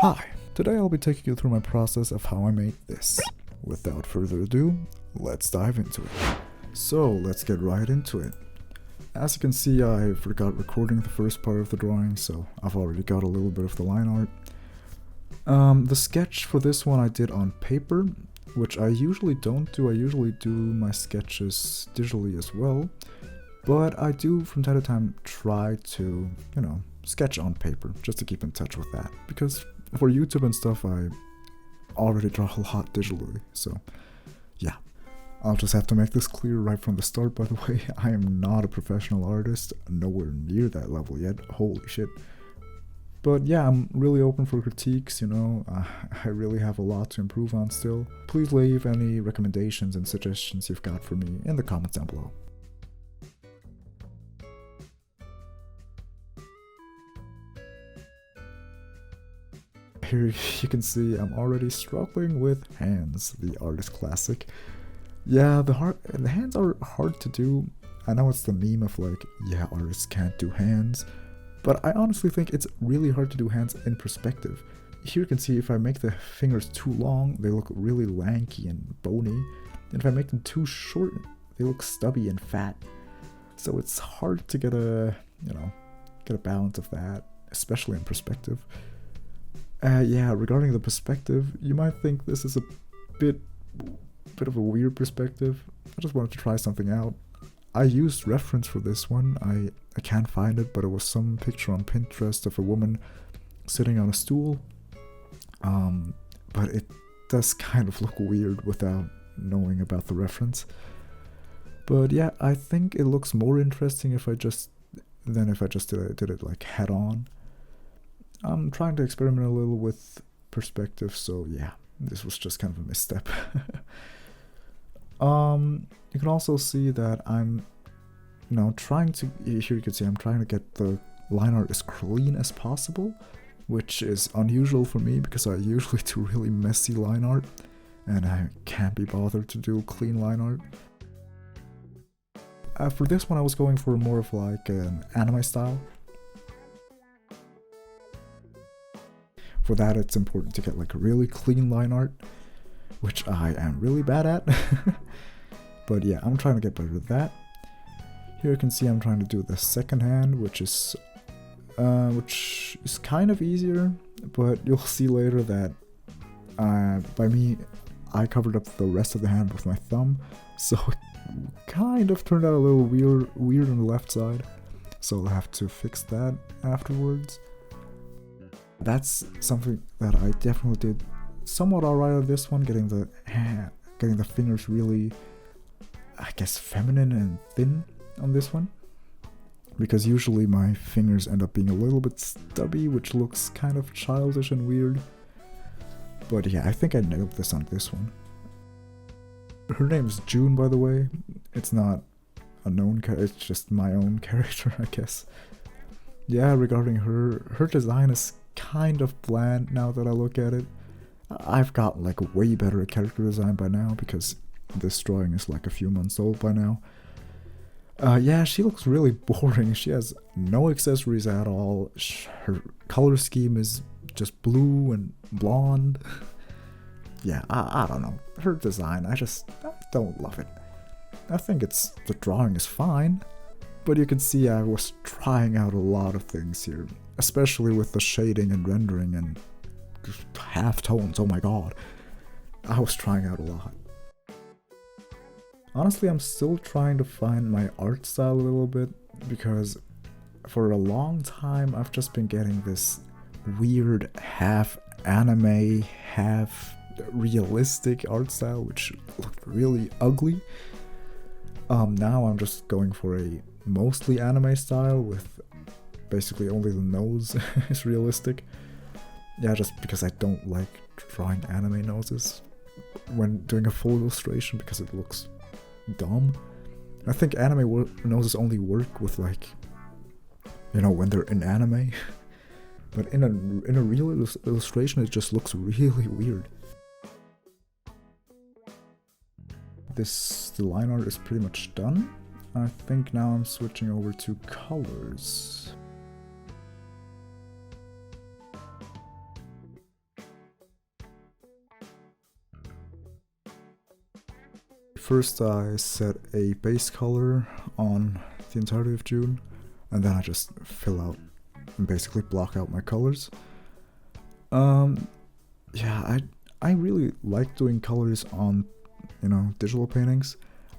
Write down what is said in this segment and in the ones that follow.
Hi, today I'll be taking you through my process of how I made this. Without further ado, let's dive into it. So let's get right into it. As you can see, I forgot recording the first part of the drawing, so I've already got a little bit of the line art. The sketch for this one I did on paper, which I usually don't do. I usually do my sketches digitally as well, but I do from time to time try to, sketch on paper, just to keep in touch with that, because for YouTube and stuff I already draw a lot digitally, so yeah. I'll just have to make this clear right from the start, by the way. I am not a professional artist, nowhere near that level yet, holy shit. But yeah, I'm really open for critiques, I really have a lot to improve on still. Please leave any recommendations and suggestions you've got for me in the comments down below. Here you can see I'm already struggling with hands, the artist classic. Yeah, the hands are hard to do. I know it's the meme of like, yeah, artists can't do hands, but I honestly think it's really hard to do hands in perspective. Here you can see if I make the fingers too long, they look really lanky and bony, and if I make them too short, they look stubby and fat. So it's hard to get a balance of that, especially in perspective. Yeah, regarding the perspective, you might think this is a bit of a weird perspective. I just wanted to try something out. I used reference for this one. I can't find it, but it was some picture on Pinterest of a woman sitting on a stool. But it does kind of look weird without knowing about the reference. But yeah, I think it looks more interesting if I just did it like head on. I'm trying to experiment a little with perspective, so yeah, this was just kind of a misstep. You can also see that I'm, trying to, here you can see I'm trying to get the line art as clean as possible, which is unusual for me because I usually do really messy line art, and I can't be bothered to do clean line art. For this one I was going for more of like an anime style. For that, it's important to get like a really clean line art, which I am really bad at. But yeah, I'm trying to get better at that. Here you can see I'm trying to do the second hand, which is kind of easier, but you'll see later that by me, I covered up the rest of the hand with my thumb, so it kind of turned out a little weird on the left side. So I'll have to fix that afterwards. That's something that I definitely did somewhat alright on this one, getting the fingers really, I guess, feminine and thin on this one. Because usually my fingers end up being a little bit stubby, which looks kind of childish and weird. But yeah, I think I nailed this on this one. Her name's June, by the way. It's not a known character, it's just my own character, I guess. Yeah, regarding her design is kind of bland now that I look at it. I've got like way better character design by now because this drawing is like a few months old by now. Yeah, she looks really boring. She has no accessories at all. Her color scheme is just blue and blonde. Yeah, I don't know. Her design, I don't love it. I think the drawing is fine, but you can see I was trying out a lot of things here, especially with the shading and rendering and halftones. Oh my god, I was trying out a lot. Honestly, I'm still trying to find my art style a little bit, because for a long time I've just been getting this weird half anime, half realistic art style, which looked really ugly. Now I'm just going for a mostly anime style with basically only the nose is realistic. Yeah, just because I don't like drawing anime noses when doing a full illustration because it looks dumb. I think anime noses only work with like, when they're in anime. But in a real illustration it just looks really weird. The line art is pretty much done. I think now I'm switching over to colors. First I set a base color on the entirety of June, and then I just fill out and basically block out my colors. Yeah, I really like doing colors on, digital paintings.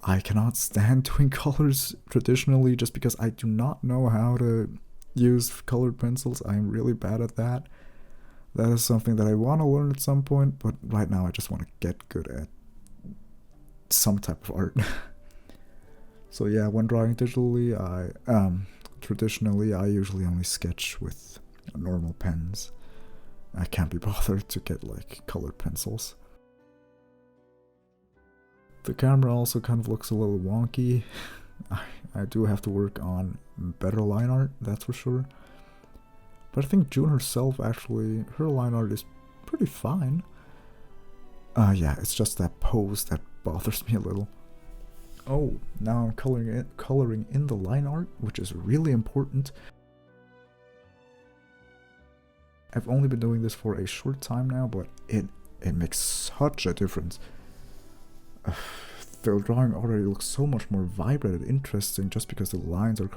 I cannot stand doing colors traditionally just because I do not know how to use colored pencils. I'm really bad at that. That is something that I want to learn at some point, but right now I just want to get good at some type of art. So yeah, when drawing digitally, traditionally I usually only sketch with normal pens. I can't be bothered to get like colored pencils. The camera also kind of looks a little wonky. I do have to work on better line art, that's for sure. But I think June herself, actually, her line art is pretty fine. Yeah, it's just that pose that bothers me a little. Oh, now I'm coloring in the line art, which is really important. I've only been doing this for a short time now, but it makes such a difference. The drawing already looks so much more vibrant and interesting just because the lines are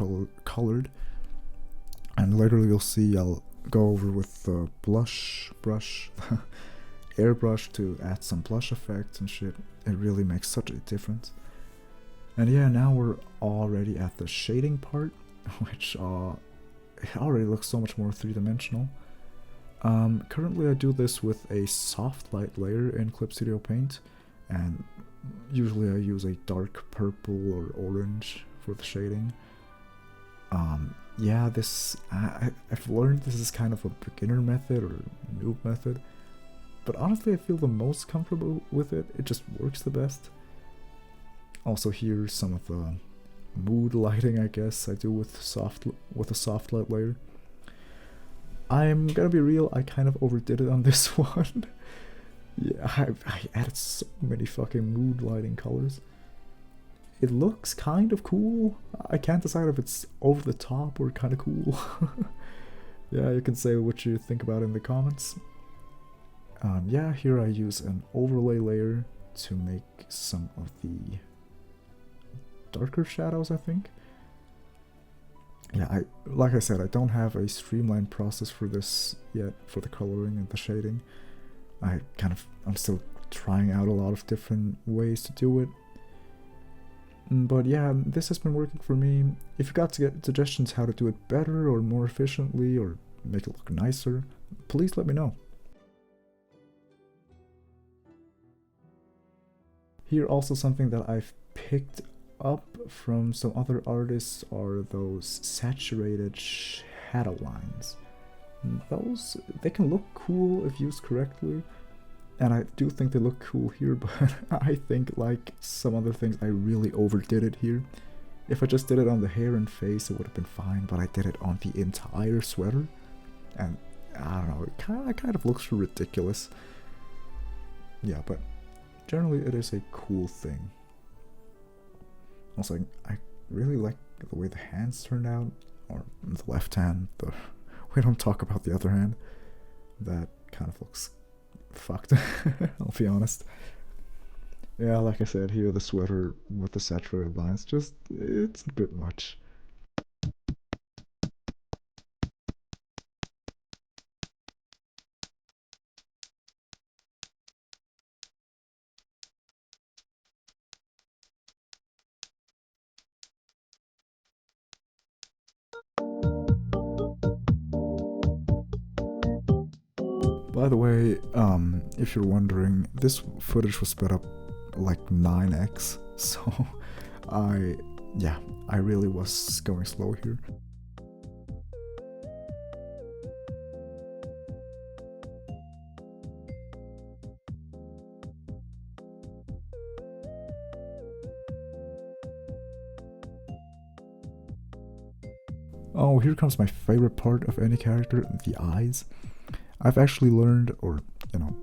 colored. And later you'll see I'll go over with the blush brush, airbrush to add some blush effects and shit. It really makes such a difference. And yeah, now we're already at the shading part, which it already looks so much more three-dimensional. Currently I do this with a soft light layer in Clip Studio Paint, and usually I use a dark purple or orange for the shading. Yeah, I've learned this is kind of a beginner method or noob method, but honestly I feel the most comfortable with it. It just works the best. Also here's some of the mood lighting, I guess, I do with a soft light layer. I'm gonna be real, I kind of overdid it on this one. Yeah, I added so many fucking mood lighting colors. It looks kind of cool. I can't decide if it's over the top or kind of cool. Yeah, you can say what you think about it in the comments. Yeah, here I use an overlay layer to make some of the darker shadows, I think. Yeah, like I said, I don't have a streamlined process for this yet, for the coloring and the shading. I'm still trying out a lot of different ways to do it. But yeah, this has been working for me. If you got suggestions how to do it better or more efficiently or make it look nicer, please let me know. Here also something that I've picked up from some other artists are those saturated shadow lines. They can look cool if used correctly, and I do think they look cool here, but I think like some other things I really overdid it here. If I just did it on the hair and face it would have been fine, but I did it on the entire sweater, and I don't know, it kind of looks ridiculous. Yeah, but generally it is a cool thing. Also, I really like the way the hands turned out, or the left hand. We don't talk about the other hand. That kind of looks fucked, I'll be honest. Yeah, like I said, here the sweater with the saturated lines, it's a bit much. By the way, if you're wondering, this footage was sped up like 9x, so I really was going slow here. Oh, here comes my favorite part of any character, the eyes. I've actually learned, or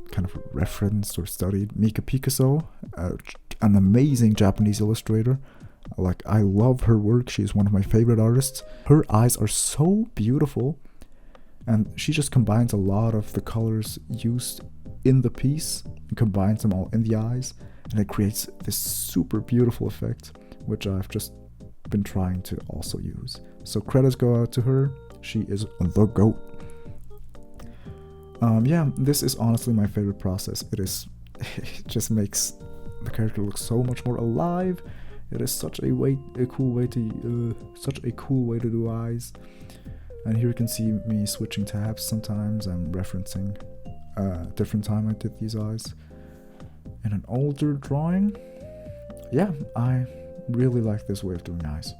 kind of referenced or studied Mika Picasso, an amazing Japanese illustrator. Like, I love her work, she's one of my favorite artists. Her eyes are so beautiful, and she just combines a lot of the colors used in the piece, and combines them all in the eyes, and it creates this super beautiful effect, which I've just been trying to also use. So credits go out to her. She is the GOAT. Yeah, this is honestly my favorite process. It just makes the character look so much more alive. It is such a cool way to do eyes. And here you can see me switching tabs sometimes. I'm referencing a different time I did these eyes in an older drawing. Yeah, I really like this way of doing eyes.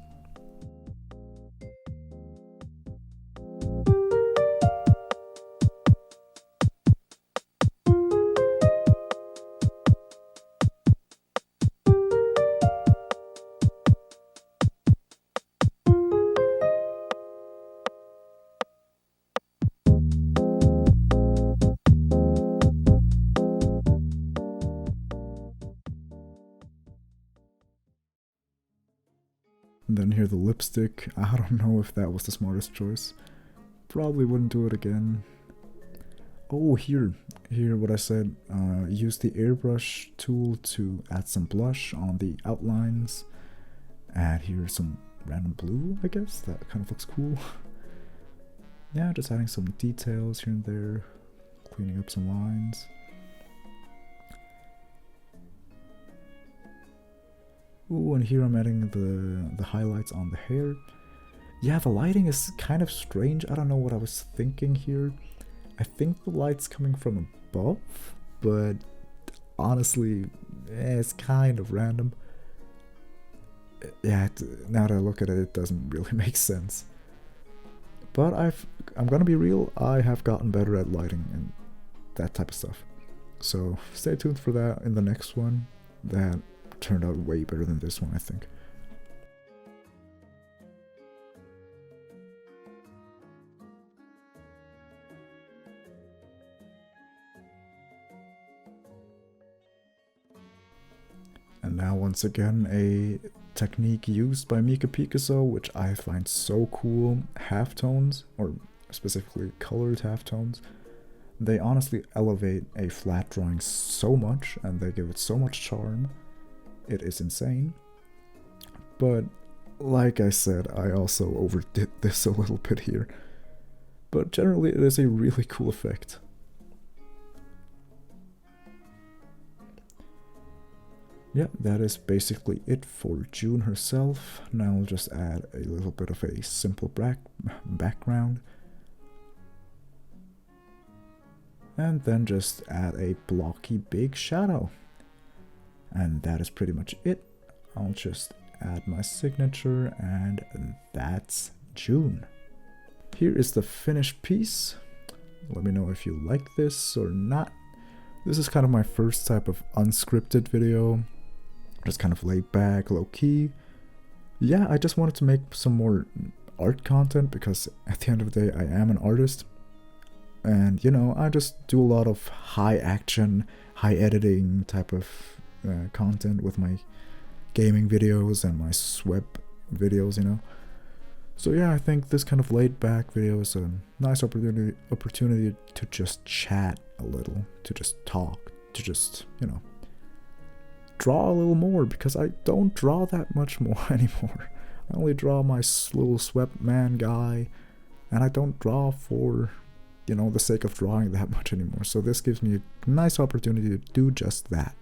And then here the lipstick. I don't know if that was the smartest choice. Probably wouldn't do it again. Oh, here what I said. Use the airbrush tool to add some blush on the outlines. Add here some random blue, I guess. That kind of looks cool. Yeah, just adding some details here and there. Cleaning up some lines. Ooh, and here I'm adding the highlights on the hair. Yeah, the lighting is kind of strange. I don't know what I was thinking here. I think the light's coming from above, but honestly, it's kind of random. Yeah, now that I look at it, it doesn't really make sense. But I'm gonna be real, I have gotten better at lighting and that type of stuff. So stay tuned for that in the next one. That turned out way better than this one, I think. And now once again a technique used by Mika Picasso, which I find so cool. Halftones, or specifically colored halftones. They honestly elevate a flat drawing so much, and they give it so much charm. It is insane. But like I said, I also overdid this a little bit here. But generally it is a really cool effect. Yeah, that is basically it for June herself. Now I'll just add a little bit of a simple background. And then just add a blocky big shadow. And that is pretty much it. I'll just add my signature, and that's June. Here is the finished piece. Let me know if you like this or not. This is kind of my first type of unscripted video. Just kind of laid back, low key. Yeah, I just wanted to make some more art content because at the end of the day I am an artist. And you know, I just do a lot of high action, high editing type of content with my gaming videos and my svebb videos, you know. So yeah, I think this kind of laid back video is a nice opportunity to just chat a little, to just talk, to just, you know, draw a little more, because I don't draw that much more anymore. I only draw my little svebb man guy, and I don't draw for, you know, the sake of drawing that much anymore. So this gives me a nice opportunity to do just that.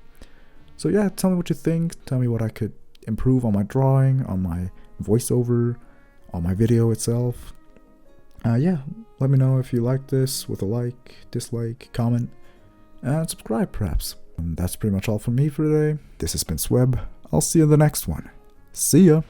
So yeah, tell me what you think. Tell me what I could improve on my drawing, on my voiceover, on my video itself. Yeah, let me know if you like this with a like, dislike, comment, and subscribe perhaps. And that's pretty much all from me for today. This has been Svebb. I'll see you in the next one. See ya!